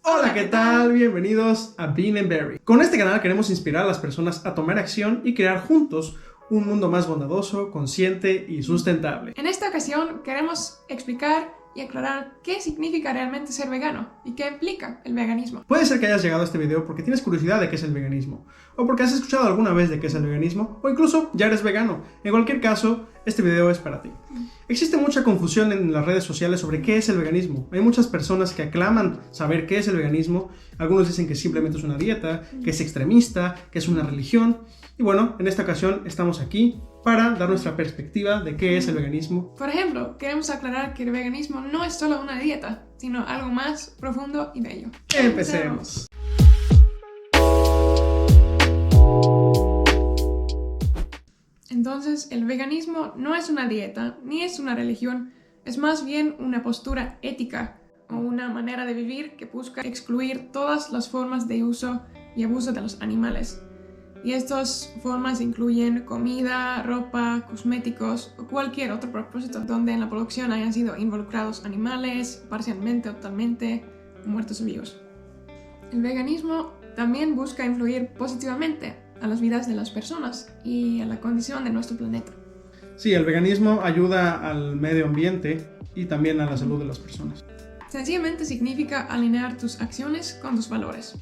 Hola, ¿qué tal? Bienvenidos a Bean and Berry. Con este canal queremos inspirar a las personas a tomar acción y crear juntos un mundo más bondadoso, consciente y sustentable. En esta ocasión queremos explicar y aclarar qué significa realmente ser vegano y qué implica el veganismo. Puede ser que hayas llegado a este video porque tienes curiosidad de qué es el veganismo, o porque has escuchado alguna vez de qué es el veganismo, o incluso ya eres vegano. En cualquier caso, este video es para ti. Existe mucha confusión en las redes sociales sobre qué es el veganismo. Hay muchas personas que aclaman saber qué es el veganismo. Algunos dicen que simplemente es una dieta, que es extremista, que es una religión. Y bueno, en esta ocasión estamos aquí para dar nuestra perspectiva de qué es el veganismo. Por ejemplo, queremos aclarar que el veganismo no es solo una dieta, sino algo más profundo y bello. Empecemos. Entonces, el veganismo no es una dieta, ni es una religión, es más bien una postura ética o una manera de vivir que busca excluir todas las formas de uso y abuso de los animales. Y estas formas incluyen comida, ropa, cosméticos o cualquier otro propósito donde en la producción hayan sido involucrados animales, parcialmente o totalmente, muertos o vivos. El veganismo también busca influir positivamente a las vidas de las personas y a la condición de nuestro planeta. Sí, el veganismo ayuda al medio ambiente y también a la salud de las personas. Sencillamente significa alinear tus acciones con tus valores.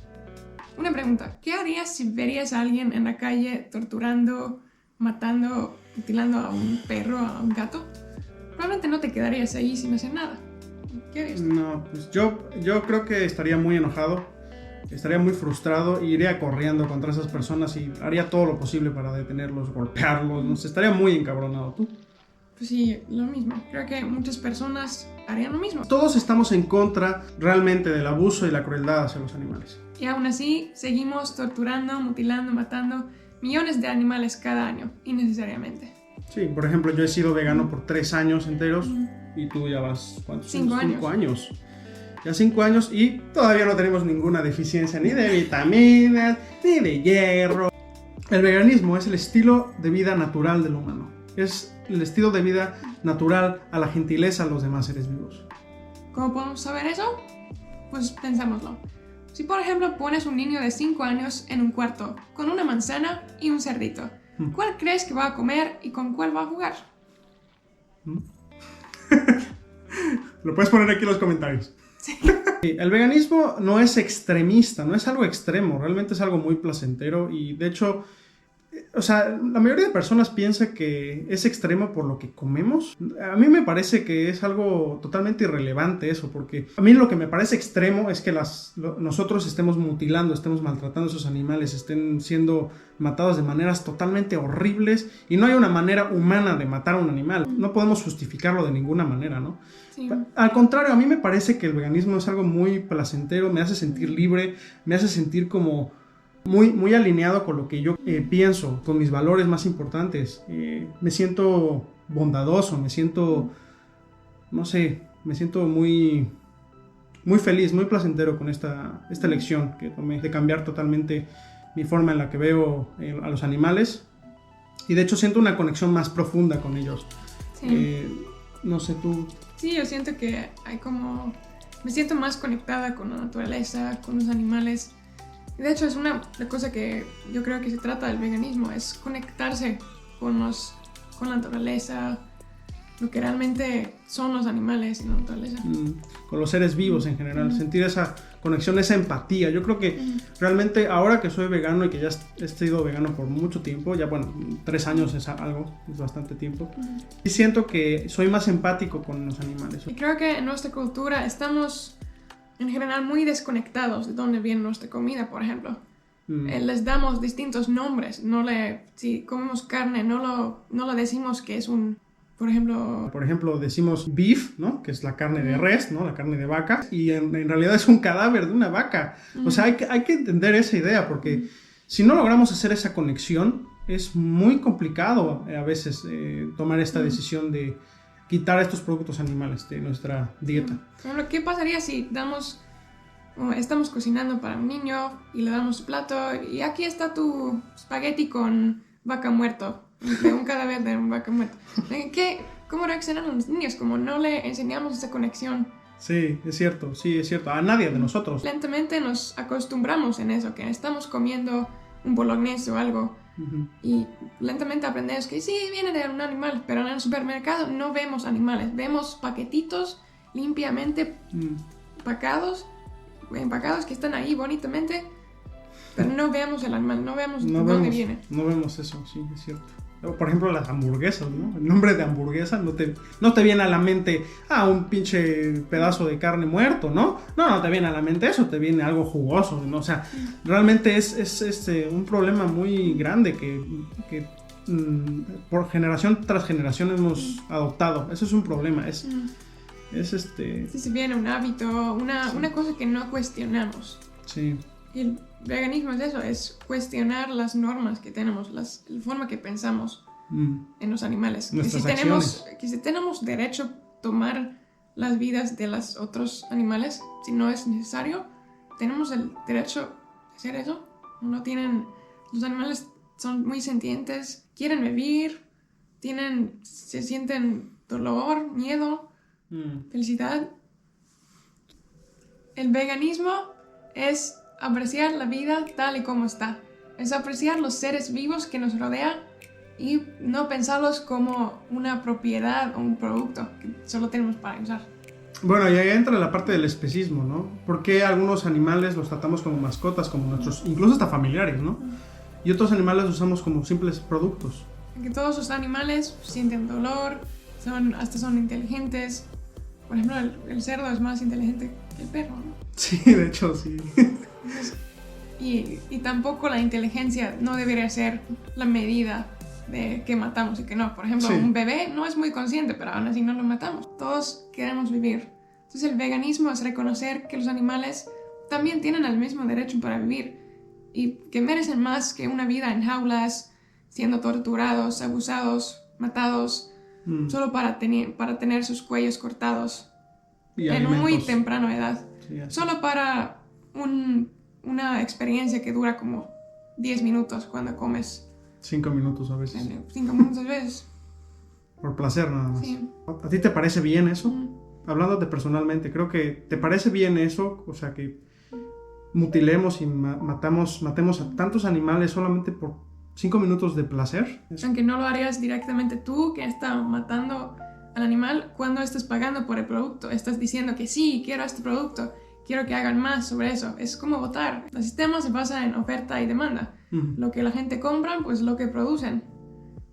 Una pregunta, ¿qué harías si verías a alguien en la calle torturando, matando, mutilando a un perro, a un gato? Probablemente no te quedarías ahí sin hacer nada. ¿Qué harías? No, pues yo creo que estaría muy enojado, estaría muy frustrado y iría corriendo contra esas personas y haría todo lo posible para detenerlos, golpearlos, no sé, estaría muy encabronado. ¿Tú? Pues sí, lo mismo. Creo que muchas personas harían lo mismo. Todos estamos en contra realmente del abuso y la crueldad hacia los animales. Y aún así, seguimos torturando, mutilando, matando millones de animales cada año, innecesariamente. Sí, por ejemplo, yo he sido vegano por 3 años enteros y tú ya vas, ¿cuántos? 5 años. 5 años. Ya 5 años y todavía no tenemos ninguna deficiencia ni de vitaminas, ni de hierro. El veganismo es el estilo de vida natural del humano. Es el estilo de vida natural a la gentileza a los demás seres vivos. ¿Cómo podemos saber eso? Pues pensámoslo. Si por ejemplo pones un niño de 5 años en un cuarto con una manzana y un cerdito, ¿cuál crees que va a comer y con cuál va a jugar? Lo puedes poner aquí en los comentarios. Sí. El veganismo no es extremista, no es algo extremo, realmente es algo muy placentero y de hecho, o sea, la mayoría de personas piensa que es extremo por lo que comemos. A mí me parece que es algo totalmente irrelevante eso, porque a mí lo que me parece extremo es que nosotros estemos mutilando, estemos maltratando a esos animales, estén siendo matados de maneras totalmente horribles y no hay una manera humana de matar a un animal. No podemos justificarlo de ninguna manera, ¿no? Sí. Al contrario, a mí me parece que el veganismo es algo muy placentero, me hace sentir libre, me hace sentir como muy alineado con lo que yo pienso, con mis valores más importantes. Me siento bondadoso, me siento, no sé, me siento muy feliz, muy placentero con esta elección que tomé de cambiar totalmente mi forma en la que veo a los animales. Y de hecho siento una conexión más profunda con ellos. Sí. No sé, tú. Sí, yo siento que hay como... Me siento más conectada con la naturaleza, con los animales. De hecho, es una cosa que yo creo que se trata del veganismo, es conectarse con la naturaleza, lo que realmente son los animales y la naturaleza. Con los seres vivos en general, sentir esa conexión, esa empatía. Yo creo que realmente ahora que soy vegano y que ya he sido vegano por mucho tiempo, ya bueno, 3 años es bastante tiempo, y siento que soy más empático con los animales. Y creo que en nuestra cultura estamos en general muy desconectados de dónde viene nuestra comida, por ejemplo. Les damos distintos nombres. Si comemos carne, no lo decimos que es un... Por ejemplo, decimos beef, ¿no? Que es la carne de res, ¿no? La carne de vaca. Y en realidad es un cadáver de una vaca. O sea, hay que entender esa idea porque si no logramos hacer esa conexión, es muy complicado a veces tomar esta decisión de quitar estos productos animales de nuestra dieta. ¿Qué pasaría si estamos cocinando para un niño y le damos su plato y aquí está tu espagueti con vaca muerto, de un cadáver de una vaca muerta? ¿Cómo reaccionan los niños? Como no le enseñamos esa conexión Sí, es cierto, a nadie de nosotros. Lentamente nos acostumbramos en eso, que estamos comiendo un bolognese o algo, y lentamente aprendemos que sí, viene de un animal, pero en el supermercado no vemos animales, vemos paquetitos limpiamente empacados que están ahí bonitamente, pero no vemos el animal, no vemos dónde viene. No vemos eso, sí, es cierto. Por ejemplo, las hamburguesas, ¿no? El nombre de hamburguesa no te viene a la mente, un pinche pedazo de carne muerto, ¿no? No te viene a la mente eso, te viene algo jugoso, ¿no? O sea, realmente es un problema muy grande que por generación tras generación hemos adoptado. Eso es un problema, Sí, se viene un hábito, una cosa que no cuestionamos. Sí. Y el veganismo es eso, es cuestionar las normas que tenemos, la forma que pensamos en los animales. Que si tenemos derecho a tomar las vidas de los otros animales, si no es necesario, tenemos el derecho a hacer eso. Los animales son muy sintientes, quieren vivir, se sienten dolor, miedo, felicidad. El veganismo es apreciar la vida tal y como está. Es apreciar los seres vivos que nos rodean y no pensarlos como una propiedad o un producto que solo tenemos para usar. Bueno, y ahí entra la parte del especismo, ¿no? Porque algunos animales los tratamos como mascotas, como nuestros, incluso hasta familiares, ¿no? Y otros animales los usamos como simples productos. Que todos los animales sienten dolor, hasta son inteligentes. Por ejemplo, el cerdo es más inteligente que el perro, ¿no? Sí, de hecho, sí. Y tampoco la inteligencia no debería ser la medida de que matamos y que no. Por ejemplo, un bebé no es muy consciente, pero aún así no lo matamos. Todos queremos vivir. Entonces el veganismo es reconocer que los animales también tienen el mismo derecho para vivir y que merecen más que una vida en jaulas, siendo torturados, abusados, matados, solo para tener sus cuellos cortados en una muy temprana edad. Sí, solo para una experiencia que dura como 10 minutos cuando comes. 5 minutos a veces. 5 minutos a veces. Por placer nada más. Sí. ¿A ti te parece bien eso? Hablándote personalmente, creo que ¿te parece bien eso? O sea, que mutilemos y matemos a tantos animales solamente por 5 minutos de placer. Aunque no lo harías directamente tú, que estás matando al animal, cuando estás pagando por el producto, estás diciendo que sí, quiero este producto, quiero que hagan más sobre eso. Es como votar. El sistema se basa en oferta y demanda. Lo que la gente compra, pues lo que producen.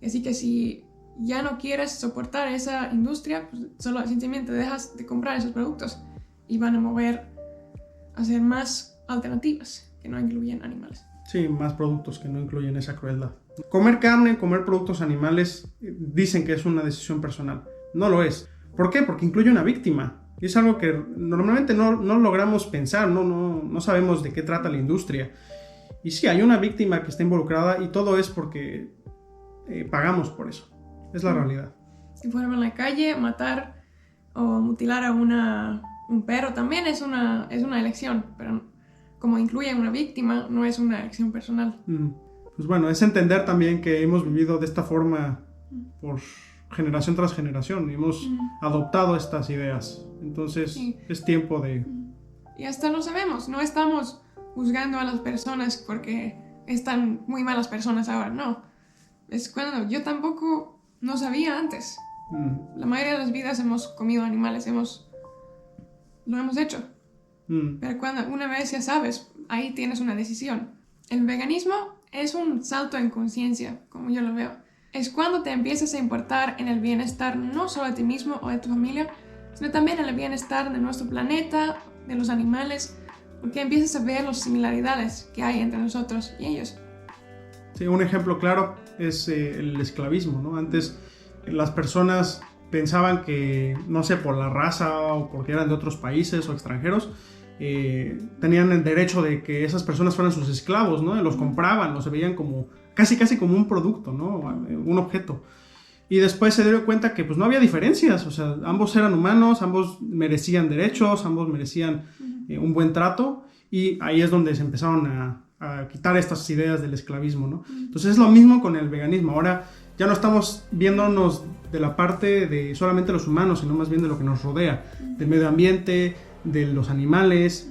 Así que si ya no quieres soportar esa industria, pues solo simplemente dejas de comprar esos productos y van a mover a hacer más alternativas que no incluyen animales. Sí, más productos que no incluyen esa crueldad. Comer carne, comer productos animales, dicen que es una decisión personal. No lo es. ¿Por qué? Porque incluye una víctima. Y es algo que normalmente no logramos pensar, no sabemos de qué trata la industria. Y sí, hay una víctima que está involucrada y todo es porque pagamos por eso. Es la realidad. Si fuéramos en la calle, matar o mutilar a un perro también es una elección, pero como incluye a una víctima, no es una elección personal. Pues bueno, es entender también que hemos vivido de esta forma por generación tras generación. Hemos adoptado estas ideas. Entonces es tiempo de... Y hasta lo sabemos, no estamos juzgando a las personas porque están muy malas personas ahora, no. Es cuando yo tampoco no sabía antes. La mayoría de las vidas hemos comido animales, lo hemos hecho. Pero cuando una vez ya sabes, ahí tienes una decisión. El veganismo es un salto en conciencia, como yo lo veo. Es cuando te empiezas a importar en el bienestar no solo de ti mismo o de tu familia, sino también en el bienestar de nuestro planeta, de los animales, porque empiezas a ver las similaridades que hay entre nosotros y ellos. Sí, un ejemplo claro es el esclavismo, ¿no? Antes las personas pensaban que, no sé, por la raza o porque eran de otros países o extranjeros, tenían el derecho de que esas personas fueran sus esclavos, ¿no? Los compraban, los veían como casi como un producto, ¿no? Un objeto. Y después se dieron cuenta que pues no había diferencias, o sea, ambos eran humanos, ambos merecían derechos, ambos merecían un buen trato, y ahí es donde se empezaron a quitar estas ideas del esclavismo, ¿no? Entonces es lo mismo con el veganismo. Ahora ya no estamos viéndonos de la parte de solamente los humanos, sino más bien de lo que nos rodea, del medio ambiente, de los animales.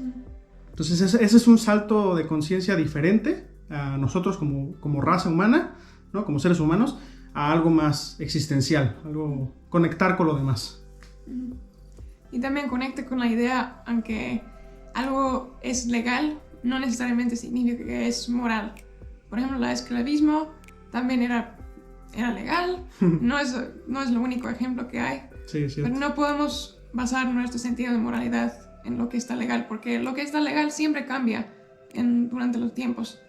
Entonces ese es un salto de conciencia diferente a nosotros como raza humana, ¿no? Como seres humanos, a algo más existencial, algo conectar con lo demás. Y también conecta con la idea, aunque algo es legal, no necesariamente significa que es moral. Por ejemplo, el esclavismo también era legal, no es lo único ejemplo que hay, Sí, pero no podemos basar nuestro sentido de moralidad en lo que está legal, porque lo que está legal siempre cambia durante los tiempos.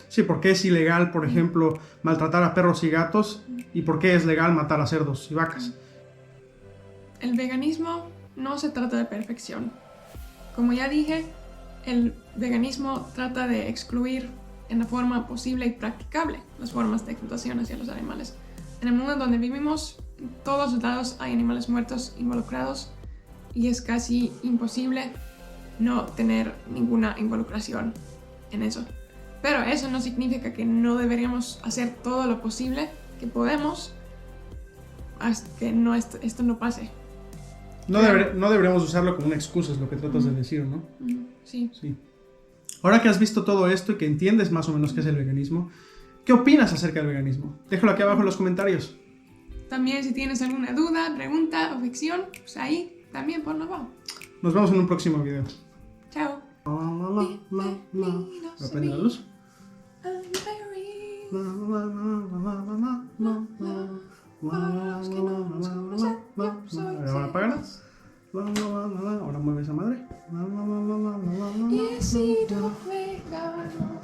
Sí, ¿por qué es ilegal, por ejemplo, maltratar a perros y gatos? ¿Y por qué es legal matar a cerdos y vacas? El veganismo no se trata de perfección. Como ya dije, el veganismo trata de excluir en la forma posible y practicable las formas de explotación hacia los animales. En el mundo donde vivimos, en todos los lados hay animales muertos involucrados y es casi imposible no tener ninguna involucración en eso. Pero eso no significa que no deberíamos hacer todo lo posible que podemos hasta que esto no pase. No deberíamos usarlo como una excusa, es lo que tratas de decir, ¿no? Sí. Sí. Ahora que has visto todo esto y que entiendes más o menos qué es el veganismo, ¿qué opinas acerca del veganismo? Déjalo aquí abajo en los comentarios. También si tienes alguna duda, pregunta, objeción, pues ahí también ponlo abajo. Nos vemos en un próximo video. Chao. ¿Prende la luz? Ahora apágala. Ahora mueve esa madre. Y he sido vegano.